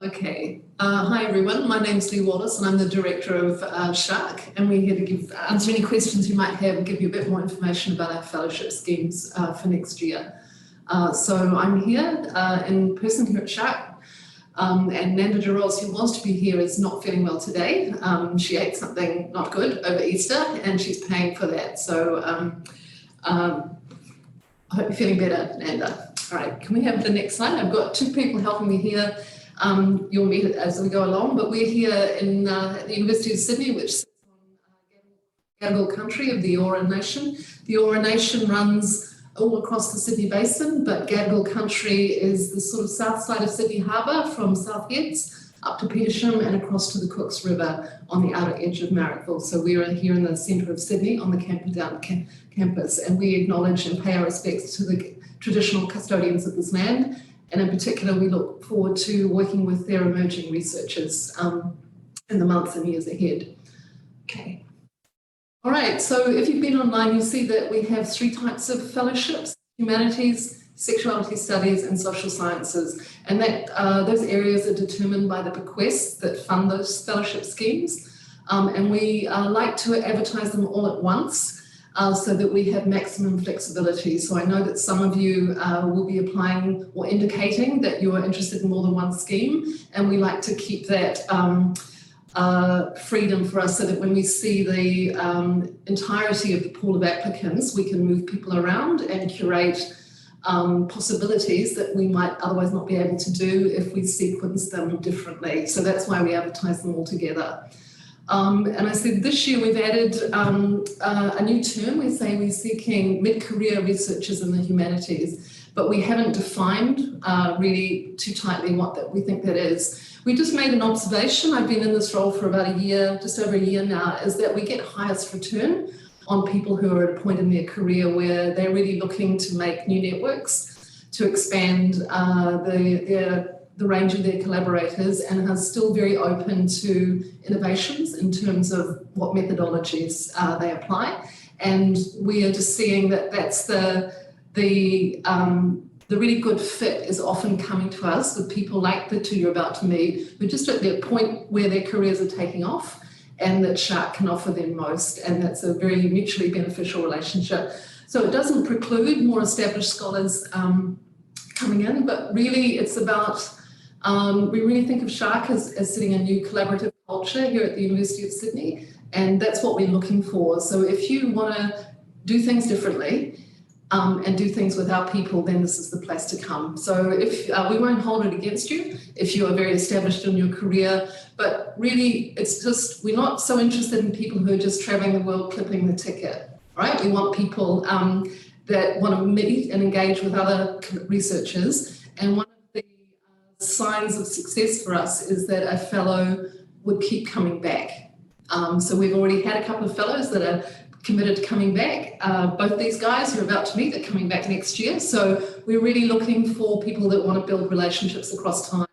Okay. Hi everyone. My name's Lee Wallace and I'm the director of SSHARC, and we're here to answer any questions you might have and give you a bit more information about our fellowship schemes for next year. So I'm here in person here at SSHARC, and Nanda Duros, who was to be here, is not feeling well today. She ate something not good over Easter and she's paying for that. So I hope you're feeling better, Nanda. All right, can we have the next slide? I've got two people helping me here. You'll meet it as we go along, but we're here in the University of Sydney, which sits on Gadigal country of the Eora Nation. The Eora Nation runs all across the Sydney Basin, but Gadigal country is the sort of south side of Sydney Harbour from South Heads up to Petersham and across to the Cooks River on the outer edge of Marrickville. So we are here in the centre of Sydney on the Camperdown campus, and we acknowledge and pay our respects to the traditional custodians of this land. And in particular, we look forward to working with their emerging researchers in the months and years ahead. Okay. All right, so if you've been online, you'll see that we have three types of fellowships: humanities, sexuality studies, and social sciences. And that those areas are determined by the bequests that fund those fellowship schemes. And we like to advertise them all at once, so that we have maximum flexibility. So I know that some of you will be applying or indicating that you are interested in more than one scheme, and we like to keep that freedom for us so that when we see the entirety of the pool of applicants, we can move people around and curate possibilities that we might otherwise not be able to do if we sequence them differently. So that's why we advertise them all together. And I said this year we've added a new term. We say we're seeking mid-career researchers in the humanities, but we haven't defined really too tightly what we think that is. We just made an observation. I've been in this role for about a year, just over a year now, is that we get highest return on people who are at a point in their career where they're really looking to make new networks, to expand the range of their collaborators, and are still very open to innovations in terms of what methodologies they apply. And we are just seeing that that's the really good fit is often coming to us with people like the two you're about to meet, who are just at their point where their careers are taking off, and that SSHARC can offer them most, and that's a very mutually beneficial relationship. So it doesn't preclude more established scholars coming in, but really it's about we really think of SSHARC as setting a new collaborative culture here at the University of Sydney, and that's what we're looking for. So if you want to do things differently and do things with our people, then this is the place to come. So if we won't hold it against you if you are very established in your career, but really it's just, we're not so interested in people who are just traveling the world clipping the ticket, right? We want people that want to meet and engage with other researchers, and one signs of success for us is that a fellow would keep coming back. So we've already had a couple of fellows that are committed to coming back. Both these guys who are about to meet are coming back next year. So we're really looking for people that want to build relationships across time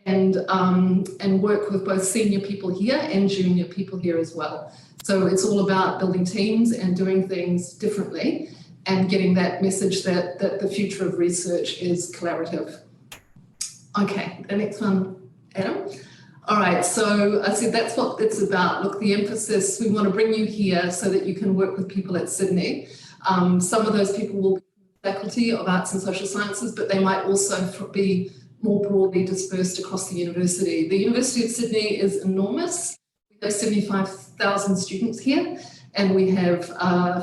and work with both senior people here and junior people here as well. So it's all about building teams and doing things differently and getting that message that the future of research is collaborative. Okay, the next one, Adam. All right, so I said that's what it's about. Look, the emphasis, we want to bring you here so that you can work with people at Sydney. Some of those people will be faculty of arts and social sciences, but they might also be more broadly dispersed across the university. The University of Sydney is enormous. We have 75,000 students here, and we have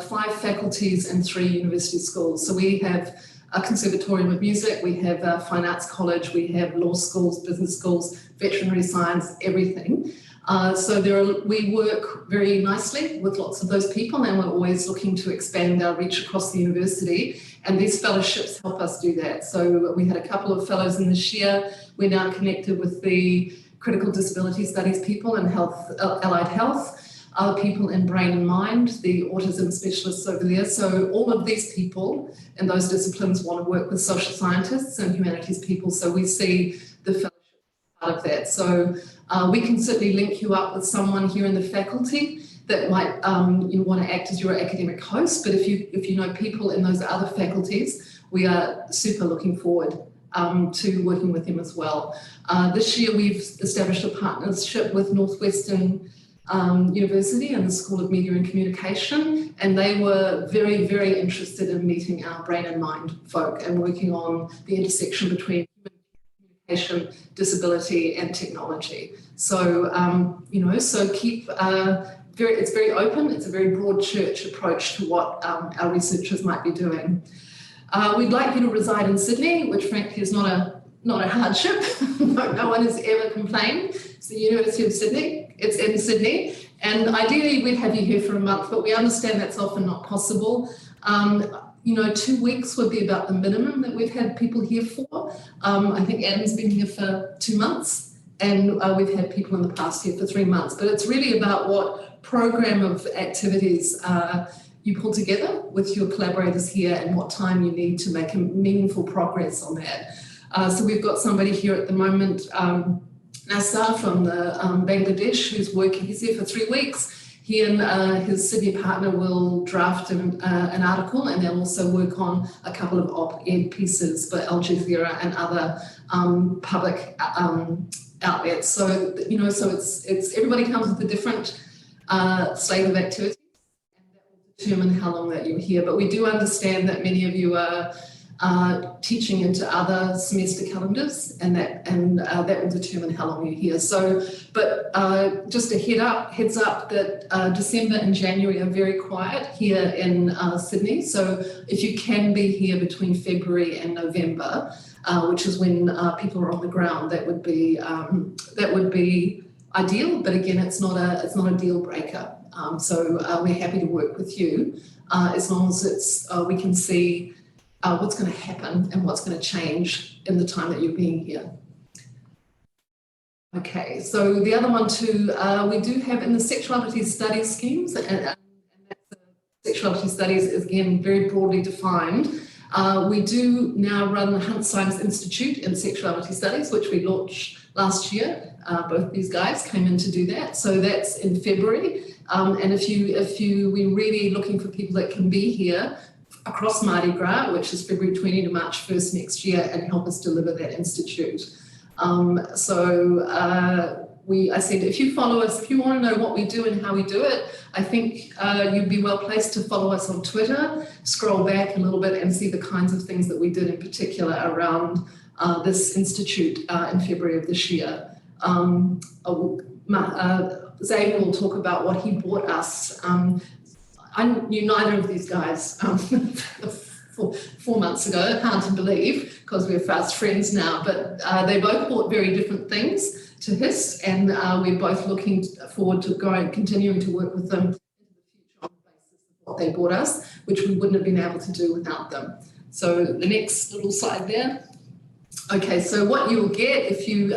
5 faculties and 3 university schools. So we have a conservatorium of music, we have a fine arts college, we have law schools, business schools, veterinary science, everything. So we work very nicely with lots of those people, and we're always looking to expand our reach across the university, and these fellowships help us do that. So we had a couple of fellows in this year. We're now connected with the critical disability studies people and allied health, other people in brain and mind, the autism specialists over there. So all of these people in those disciplines want to work with social scientists and humanities people. So we see the fellowship part of that. So we can certainly link you up with someone here in the faculty that might you want to act as your academic host. But if you know people in those other faculties, we are super looking forward to working with them as well. This year we've established a partnership with Northwestern University and the School of Media and Communication, and they were very, very interested in meeting our brain and mind folk and working on the intersection between communication, disability and technology. So, so keep, it's very open, it's a very broad church approach to what our researchers might be doing. We'd like you to reside in Sydney, which frankly is not a hardship. No one has ever complained. It's the University of Sydney, it's in Sydney, and ideally we'd have you here for a month, but we understand that's often not possible. 2 weeks would be about the minimum that we've had people here for. I think Adam's been here for 2 months, and we've had people in the past here for 3 months, but it's really about what program of activities you pull together with your collaborators here and what time you need to make a meaningful progress on that. So we've got somebody here at the moment, Nassar from the Bangladesh, who's working, he's here for 3 weeks. He and his Sydney partner will draft an article, and they'll also work on a couple of op-ed pieces for Al Jazeera and other public outlets. So, so it's everybody comes with a different slate of activities, and that will determine how long that you're here. But we do understand that many of you are teaching into other semester calendars, and that will determine how long you're here. So, but just a heads up that December and January are very quiet here in Sydney. So if you can be here between February and November, which is when people are on the ground, that would be ideal. But again, it's not a deal breaker. So we're happy to work with you as long as we can see what's going to happen and what's going to change in the time that you're being here. Okay, so the other one too, we do have in the sexuality studies schemes, and sexuality studies is again very broadly defined. We do now run the Hunt Science Institute in Sexuality Studies, which we launched last year. Both these guys came in to do that. So that's in February. And we're really looking for people that can be here across Mardi Gras, which is February 20 to March 1st next year, and help us deliver that institute. I said, if you follow us, if you want to know what we do and how we do it, I think you'd be well placed to follow us on Twitter, scroll back a little bit and see the kinds of things that we did in particular around this institute in February of this year. Zane will talk about what he bought us. I knew neither of these guys 4 months ago. I can't believe, because we're fast friends now, but they both bought very different things to HIS, and we're both looking forward to continuing to work with them in the future on the basis of what they bought us, which we wouldn't have been able to do without them. So the next little slide there. Okay, so what you'll get if you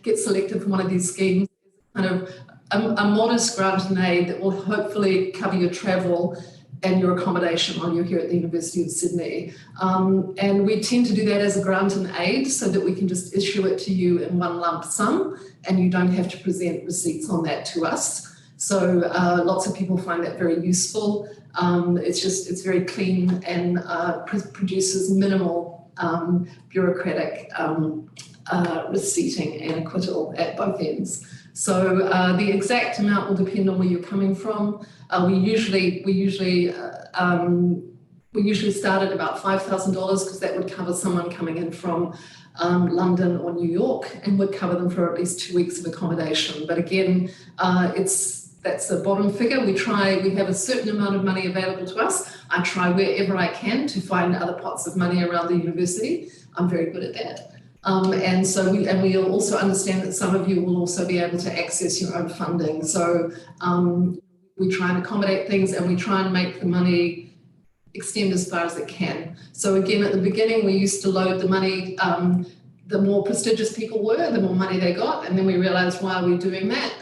get selected for one of these schemes is kind of a modest grant and aid that will hopefully cover your travel and your accommodation while you're here at the University of Sydney. And we tend to do that as a grant and aid so that we can just issue it to you in one lump sum, and you don't have to present receipts on that to us. So lots of people find that very useful. It's very clean and produces minimal bureaucratic receipting and acquittal at both ends. So the exact amount will depend on where you're coming from. We usually start at about $5,000 because that would cover someone coming in from London or New York and would cover them for at least 2 weeks of accommodation. But again, that's the bottom figure. We have a certain amount of money available to us. I try wherever I can to find other pots of money around the university. I'm very good at that. And we'll also understand that some of you will also be able to access your own funding. So we try and accommodate things, and we try and make the money extend as far as it can. So again, at the beginning, we used to load the money. The more prestigious people were, the more money they got. And then we realized, why are we doing that?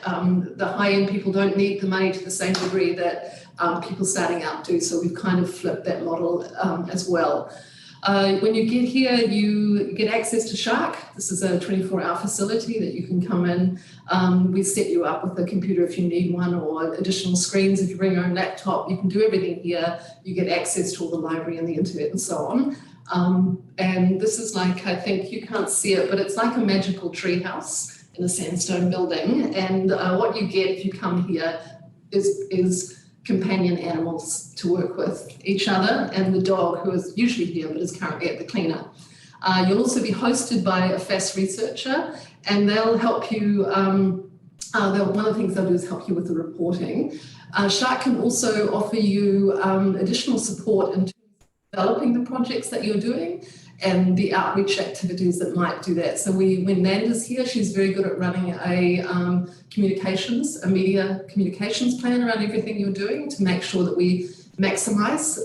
The high-end people don't need the money to the same degree that people starting out do. So we've kind of flipped that model as well. When you get here, you get access to SSHARC. This is a 24-hour facility that you can come in. We set you up with a computer if you need one, or additional screens if you bring your own laptop. You can do everything here. You get access to all the library and the internet and so on. And this is like, I think you can't see it, but it's like a magical tree house in a sandstone building. And what you get if you come here is companion animals to work with each other, and the dog, who is usually here but is currently at the cleaner. You'll also be hosted by a FAST researcher, and they'll help you, one of the things they'll do is help you with the reporting. SSHARC can also offer you additional support in developing the projects that you're doing and the outreach activities that might do that. So when Nanda's here, she's very good at running a media communications plan around everything you're doing to make sure that we maximize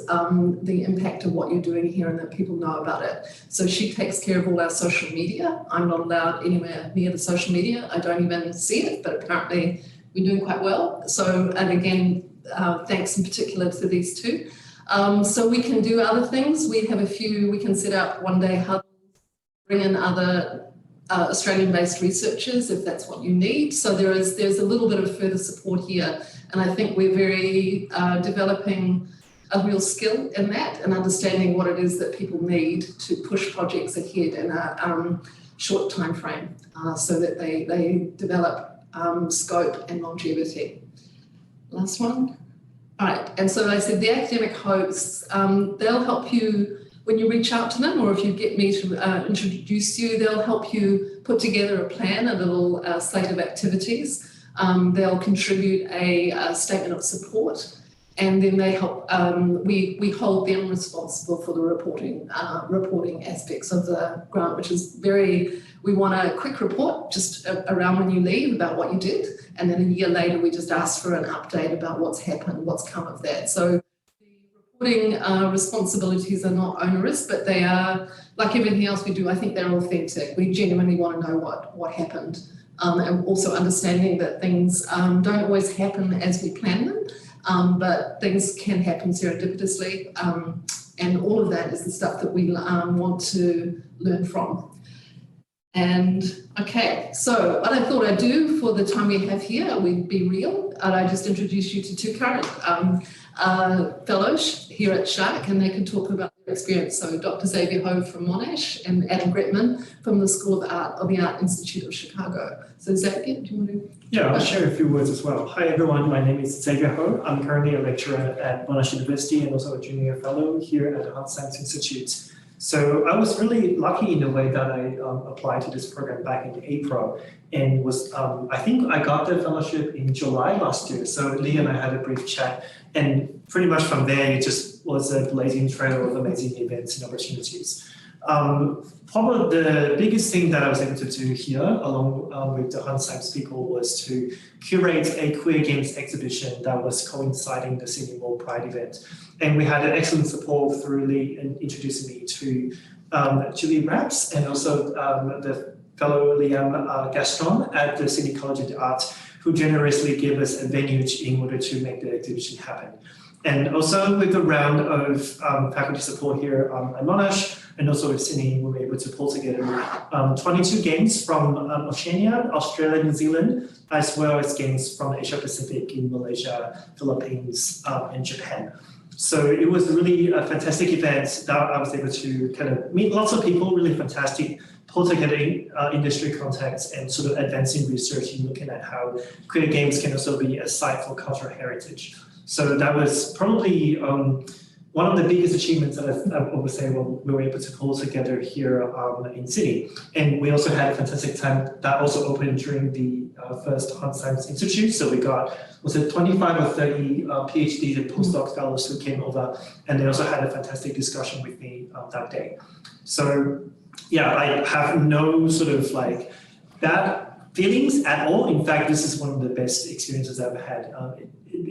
the impact of what you're doing here and that people know about it. So she takes care of all our social media. I'm not allowed anywhere near the social media. I don't even see it, but apparently we're doing quite well. So, and again, thanks in particular to these two. So we can do other things. We have we can set up one-day huddles, bring in other Australian-based researchers if that's what you need. So there's a little bit of further support here. And I think we're very developing a real skill in that and understanding what it is that people need to push projects ahead in a short time frame so that they develop scope and longevity. Last one. All right, and so I said the academic hosts, they'll help you when you reach out to them, or if you get me to introduce you, they'll help you put together a plan, a little slate of activities. They'll contribute a statement of support, and then they help, we hold them responsible for the reporting aspects of the grant, which is we want a quick report just around when you leave about what you did, and then a year later we just ask for an update about what's happened, what's come of that. So the reporting responsibilities are not onerous, but they are, like everything else we do, I think they're authentic. We genuinely want to know what happened. And also understanding that things don't always happen as we plan them, but things can happen serendipitously, and all of that is the stuff that we want to learn from. And okay, so what I thought I'd do for the time we have here, we'd be real, and I just introduce you to two current fellows here at SSHARC, and they can talk about their experience. So Dr. Xavier Ho from Monash and Adam Gretman from the School of Art of the Art Institute of Chicago. So Xavier, do you want to? Yeah, I'll share a few words as well. Hi everyone, my name is Xavier Ho. I'm currently a lecturer at Monash University and also a junior fellow here at the Hard Science Institute. So I was really lucky in the way that I applied to this program back in April, and was I think I got the fellowship in July last year. So Lee and I had a brief chat, and pretty much from there it just was a blazing trail of amazing events and opportunities. Probably the biggest thing that I was able to do here, along with the Hard Science people, was to curate a queer games exhibition that was coinciding the Sydney World Pride event. And we had an excellent support through Lee in introducing me to Julie Raps and also the fellow Liam Gaston at the Sydney College of the Arts, who generously gave us a venue in order to make the exhibition happen. And also with a round of faculty support here at Monash, and also with Sydney, we were able to pull together 22 games from Oceania, Australia, New Zealand, as well as games from Asia Pacific in Malaysia, Philippines, and Japan. So it was really a fantastic event that I was able to kind of meet lots of people, really fantastic, pull together industry contacts and sort of advancing research and looking at how queer games can also be a site for cultural heritage. So that was probably one of the biggest achievements that I would say we were able to pull together here in Sydney. And we also had a fantastic time that also opened during the first Hard Science Institute. So we got, was it 25 or 30 PhDs and postdoc fellows who came over, and they also had a fantastic discussion with me that day. So yeah, I have no sort of like bad feelings at all. In fact, this is one of the best experiences I've ever had,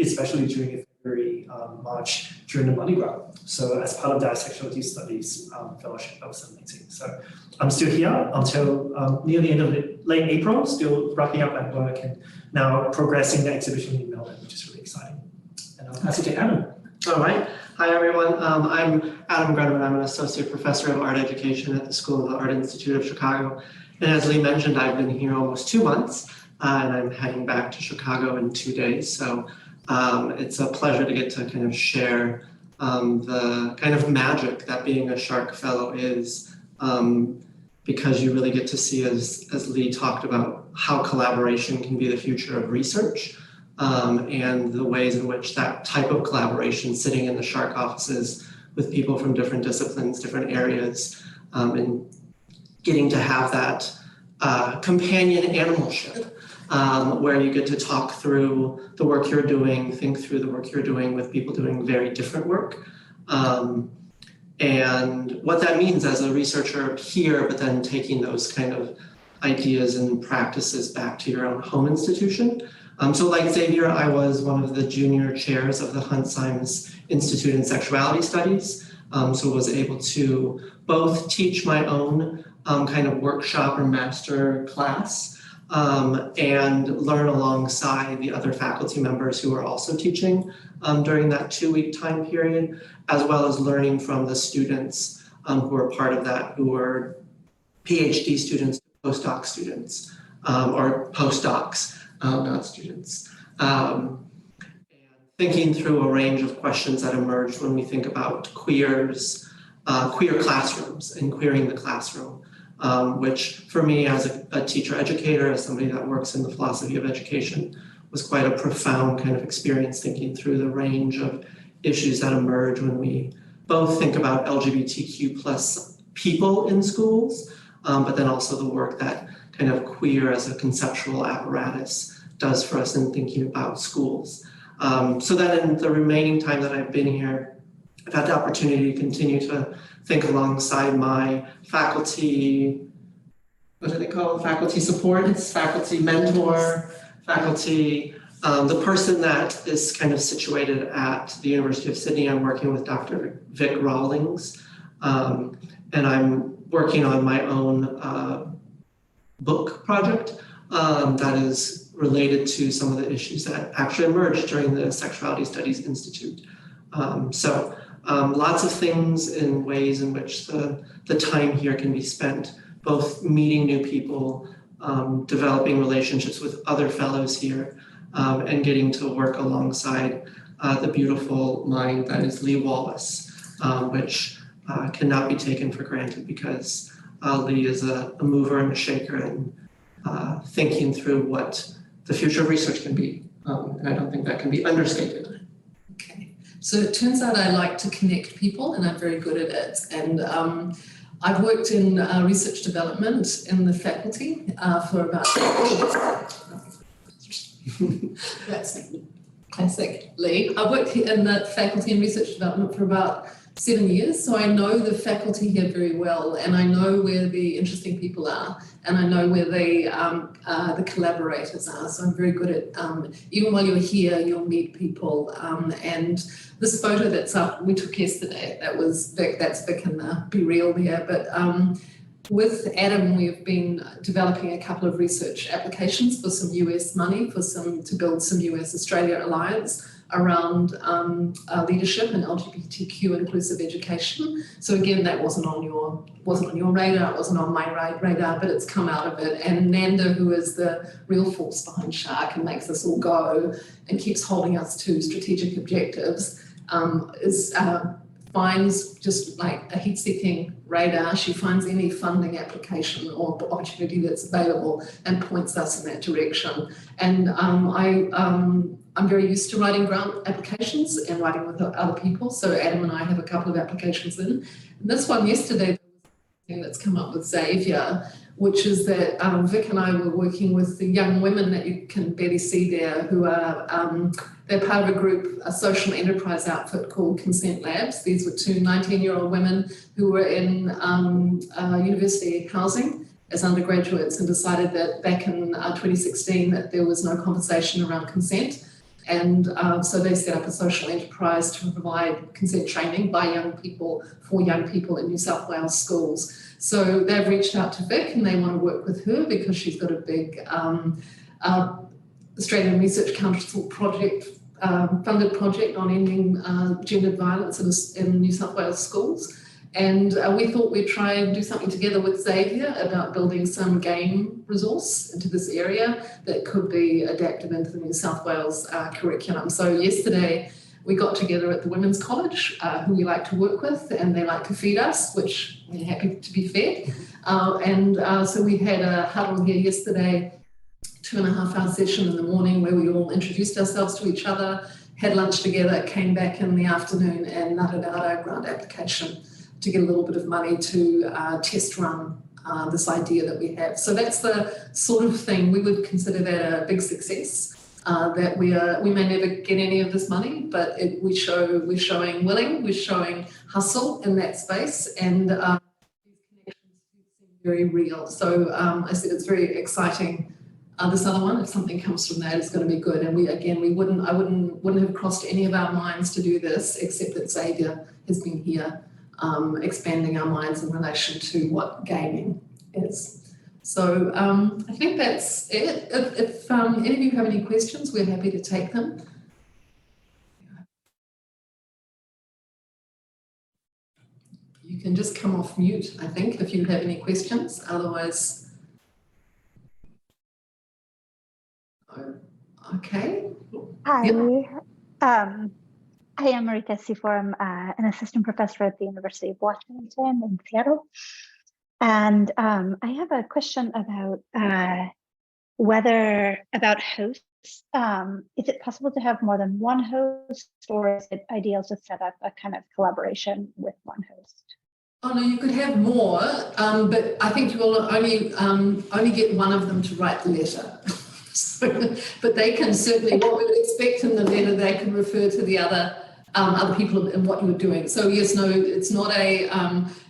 especially during February, March, during the Mardi Gras. So as part of that sexuality studies fellowship, that was amazing. So I'm still here until near the end of late April, still wrapping up my work and now progressing the exhibition in Melbourne, which is really exciting. And I'll pass it to Adam. All right. Hi, everyone. I'm Adam Gretman. I'm an associate professor of art education at the School of the Art Institute of Chicago. And as Lee mentioned, I've been here almost 2 months, and I'm heading back to Chicago in 2 days. So it's a pleasure to get to kind of share the kind of magic that being a SHARC fellow is, because you really get to see, as Lee talked about, how collaboration can be the future of research, and the ways in which that type of collaboration, sitting in the SHARC offices with people from different disciplines, different areas, and getting to have that companion animalship, where you get to talk through the work you're doing, think through the work you're doing with people doing very different work. And what that means as a researcher here, but then taking those kind of ideas and practices back to your own home institution. So like Xavier, I was one of the junior chairs of the Hunt Symes Institute in Sexuality Studies. So was able to both teach my own kind of workshop or master class, and learn alongside the other faculty members who were also teaching during that 2-week time period, as well as learning from the students who were part of that, who were PhD students, postdoc students, or postdocs, not students. And thinking through a range of questions that emerged when we think about queer classrooms and queering the classroom, which for me as a teacher educator, as somebody that works in the philosophy of education, was quite a profound kind of experience, thinking through the range of issues that emerge when we both think about LGBTQ plus people in schools, but then also the work that kind of queer as a conceptual apparatus does for us in thinking about schools. So then in the remaining time that I've been here, I've had the opportunity to continue to think alongside my faculty, what do they call it? Faculty support, it's faculty mentor, faculty, the person that is kind of situated at the University of Sydney. I'm working with Dr. Vic Rawlings, and I'm working on my own book project that is related to some of the issues that actually emerged during the Sexuality Studies Institute. So lots of things in ways in which the time here can be spent, both meeting new people, developing relationships with other fellows here, and getting to work alongside the beautiful mind that is Lee Wallace, which cannot be taken for granted, because Lee is a mover and a shaker in thinking through what the future of research can be. And I don't think that can be understated. Okay, so it turns out I like to connect people, and I'm very good at it. And I've worked in research development in the faculty for about that's classic Lee. I've worked in the faculty in research development for about 7 years, so I know the faculty here very well, and I know where the interesting people are, and I know where the collaborators are. So I'm very good at even while you're here, you'll meet people. And this photo that's up, we took yesterday. That was Vic. That's Vic and Be Real there. But with Adam, we've been developing a couple of research applications for some US money to build some US-Australia alliance around leadership and LGBTQ inclusive education. So again, that wasn't on your radar, it wasn't on my radar, but it's come out of it. And Nanda, who is the real force behind SHARC and makes this all go and keeps holding us to strategic objectives, finds just like a heat-seeking radar. She finds any funding application or opportunity that's available and points us in that direction. And I'm very used to writing grant applications and writing with other people. So Adam and I have a couple of applications in. And this one yesterday, thing that's come up with Xavier, which is that Vic and I were working with the young women that you can barely see there, who are they're part of a group, a social enterprise outfit called Consent Labs. These were two 19-year-old women who were in university housing as undergraduates and decided that back in 2016 that there was no conversation around consent. And so they set up a social enterprise to provide consent training by young people for young people in New South Wales schools. So they've reached out to Vic and they want to work with her because she's got a big Australian Research Council project, funded project on ending gendered violence in New South Wales schools. And we thought we'd try and do something together with Xavier about building some game resource into this area that could be adapted into the New South Wales curriculum. So yesterday we got together at the Women's College, who we like to work with, and they like to feed us, which we're happy to be fed. So we had a huddle here yesterday, 2.5-hour session in the morning where we all introduced ourselves to each other, had lunch together, came back in the afternoon and nutted out our grant application to get a little bit of money to test run this idea that we have. So that's the sort of thing we would consider that a big success. That we may never get any of this money, but we're showing willing, we're showing hustle in that space, and these connections seem very real. So I said it's very exciting. This other one, if something comes from that, is going to be good. And I wouldn't have crossed any of our minds to do this, except that Xavier has been here expanding our minds in relation to what gaming is. So I think that's it. If any of you have any questions, we're happy to take them. You can just come off mute, I think, if you have any questions. Otherwise, okay. Hi. Yep. I am Marika Sifor. I'm an assistant professor at the University of Washington in Seattle. And I have a question about about hosts. Is it possible to have more than one host, or is it ideal to set up a kind of collaboration with one host? Oh no, you could have more, but I think you will only get one of them to write the letter. But they can certainly, what we would expect in the letter, they can refer to the other people and what you were doing. So yes, no, it's not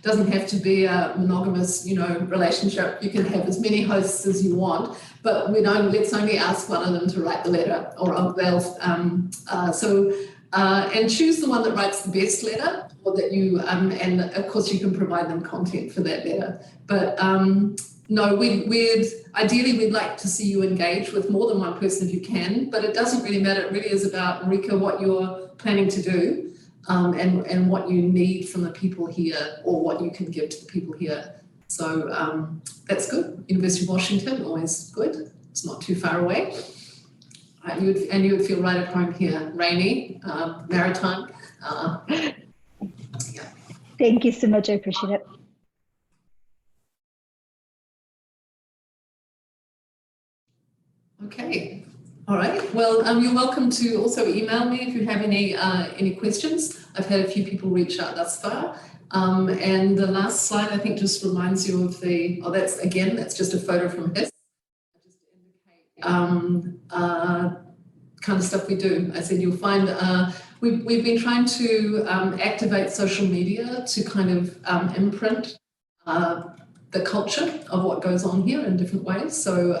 doesn't have to be a monogamous, relationship. You can have as many hosts as you want, but let's only ask one of them to write the letter, or they'll, and choose the one that writes the best letter, or that you, and of course you can provide them content for that letter. But no, ideally we'd like to see you engage with more than one person if you can, but it doesn't really matter. It really is about, Marika, what you're planning to do and what you need from the people here, or what you can give to the people here. So that's good. University of Washington, always good. It's not too far away. You would feel right at home here. Rainy, maritime. Yeah. Thank you so much. I appreciate it. Okay, all right. Well, you're welcome to also email me if you have any questions. I've had a few people reach out thus far. And the last slide, I think, just reminds you of that's just a photo from his. Just to indicate kind of stuff we do. I said you'll find we've been trying to activate social media to kind of imprint the culture of what goes on here in different ways. So.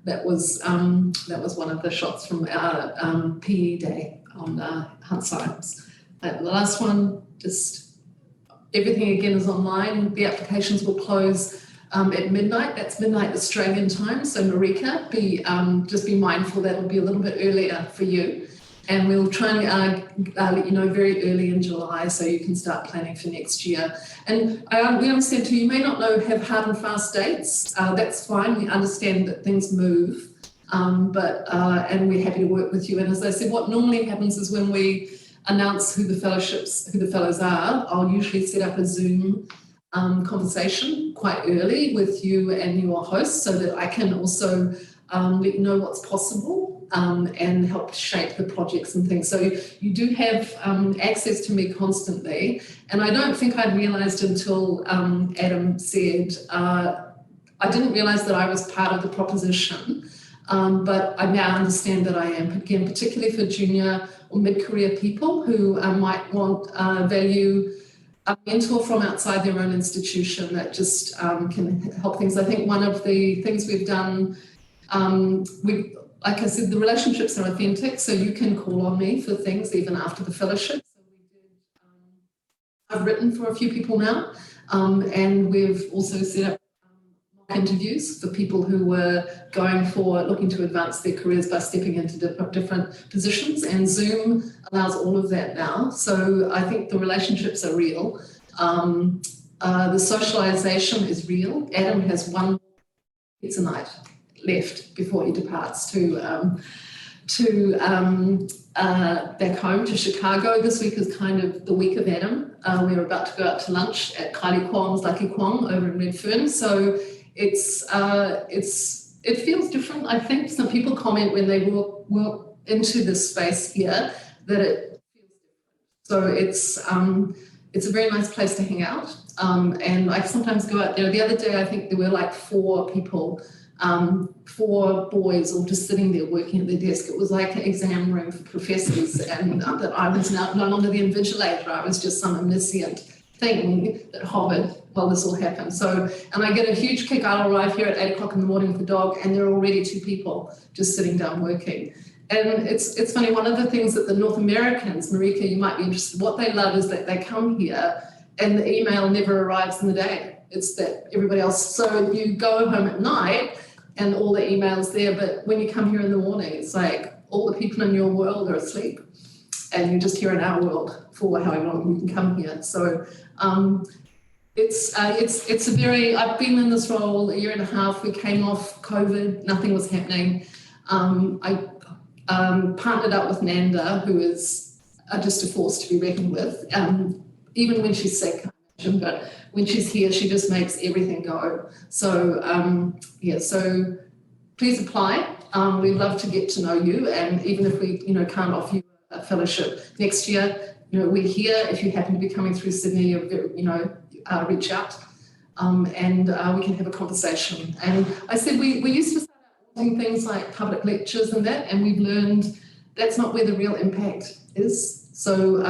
That was one of the shots from our PE day on Hunt Science. The last one, just everything again is online. The applications will close at midnight. That's midnight Australian time. So Marika, just be mindful that'll be a little bit earlier for you. And we'll try and let you know very early in July so you can start planning for next year. And we understand too, you may not have hard and fast dates. That's fine. We understand that things move, and we're happy to work with you. And as I said, what normally happens is when we announce who the fellows are, I'll usually set up a Zoom conversation quite early with you and your host so that I can also let you know what's possible. And help shape the projects and things. So you do have access to me constantly. And I don't think I'd realised until Adam said, I didn't realise that I was part of the proposition, but I now understand that I am, again, particularly for junior or mid-career people who might want value a mentor from outside their own institution that just can help things. I think one of the things we've done, like I said, the relationships are authentic, so you can call on me for things even after the fellowship. So I've written for a few people now, and we've also set up mock interviews for people who were looking to advance their careers by stepping into different positions, and Zoom allows all of that now. So I think the relationships are real. The socialization is real. Adam has one pizza night left before he departs to to back home to Chicago. This week is kind of the week of Adam. We're about to go out to lunch at Kylie Kwong's Lucky Kwong over in Redfern. So it feels different. I think some people comment when they walk into this space here that it feels different. So it's a very nice place to hang out. And I sometimes go out there. The other day, I think there were like 4 people, 4 boys all just sitting there working at their desk. It was like an exam room for professors, and that I was no longer the invigilator. I was just some omniscient thing that hovered while this all happened. So, and I get a huge kick. I'll arrive here at 8 o'clock in the morning with the dog, and there are already 2 people just sitting down working. And it's funny, one of the things that the North Americans, Marika, you might be interested, what they love is that they come here and the email never arrives in the day. It's that everybody else, so you go home at night and all the emails there, but when you come here in the morning, it's like all the people in your world are asleep and you're just here in our world for however long you can come here. So it's a very, I've been in this role a year and a half. We came off COVID, nothing was happening. I partnered up with Nanda, who is just a force to be reckoned with. Even when she's sick, but when she's here, she just makes everything go. So yeah, so please apply. We'd love to get to know you, and even if we, can't offer you a fellowship next year, we're here. If you happen to be coming through Sydney, reach out, and we can have a conversation. And I said we used to start out doing things like public lectures and that, and we've learned that's not where the real impact is. So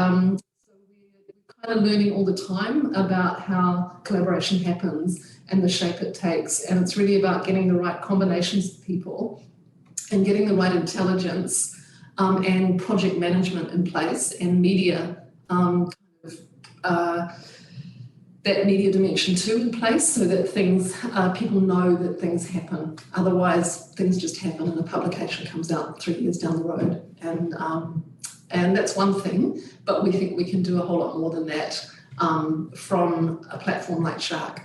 kind of learning all the time about how collaboration happens and the shape it takes. And it's really about getting the right combinations of people and getting the right intelligence and project management in place and media, that media dimension too in place, so that things, people know that things happen. Otherwise, things just happen and the publication comes out 3 years down the road. And that's one thing, but we think we can do a whole lot more than that from a platform like SSHARC.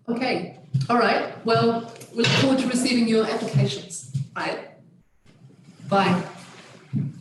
Okay, all right. Well, we look forward to receiving your applications. Right. Bye.